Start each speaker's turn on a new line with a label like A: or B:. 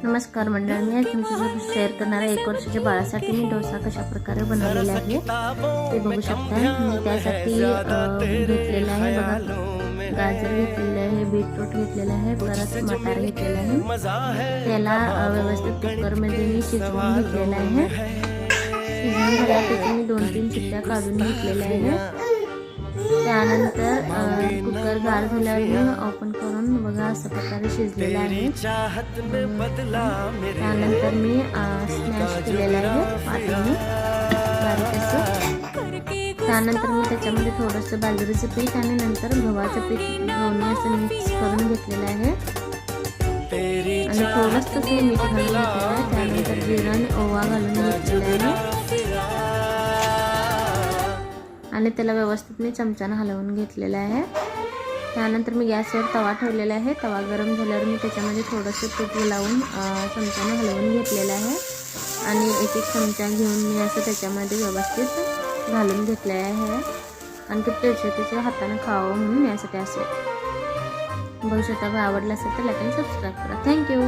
A: नमस्कार मंडळ, मी आज तुमच्यासोबत शेअर करणार आहे 1 वर्षाच्या बाळासाठी मी डोसा कशा प्रकारे बनवलेला आहे ते बघू शकता। मी त्यासाठी घेतलेला आहे बघा, गाजर घेतलेले आहे, बीटरूट घेतलेला आहे, परत मटार घेतलेला आहे। त्याला व्यवस्थित कुकरमध्ये मी शिजवून घेतलेला आहे। शिजवून झाल्यावर मी 2-3 शिट्ट्या काढून घेतलेल्या आहे। त्यानंतर कुकर गार झाल्यावर मी ओपन करून बघा अशा प्रकारे शिजलेला आहे। त्यानंतर मी स्मॅश केलेला आहे पाण्याने बारीक असं। त्यानंतर मी त्याच्यामध्ये थोडंसं बाजरीचं पीठ आणि नंतर गव्हाचं पीठ दोन्ही असं मिक्स करून घेतलेलं आहे आणि थोडंसं ते मीठ घालून घेतलेलं आहे। त्यानंतर जिरा आणि ओवा घालून घेतलेला आहे आणि त्याला व्यवस्थित मी चमच्याने हलवून घेतलेला आहे। त्यानंतर मी गॅसवर तवा ठेवलेला आहे। तवा गरम झाल्यावर मी त्याच्यामध्ये थोडंसं तूप लावून चमच्याने हलवून घेतलेलं आहे आणि एक चमचा घेऊन मी असं त्याच्यामध्ये व्यवस्थित घालून घेतलेलं आहे आणि ते त्याच्या हाताने खावं म्हणून यासाठी असं बघू शकता। आवडलं असेल तर लाईक आणि सबस्क्राईब करा। थँक्यू।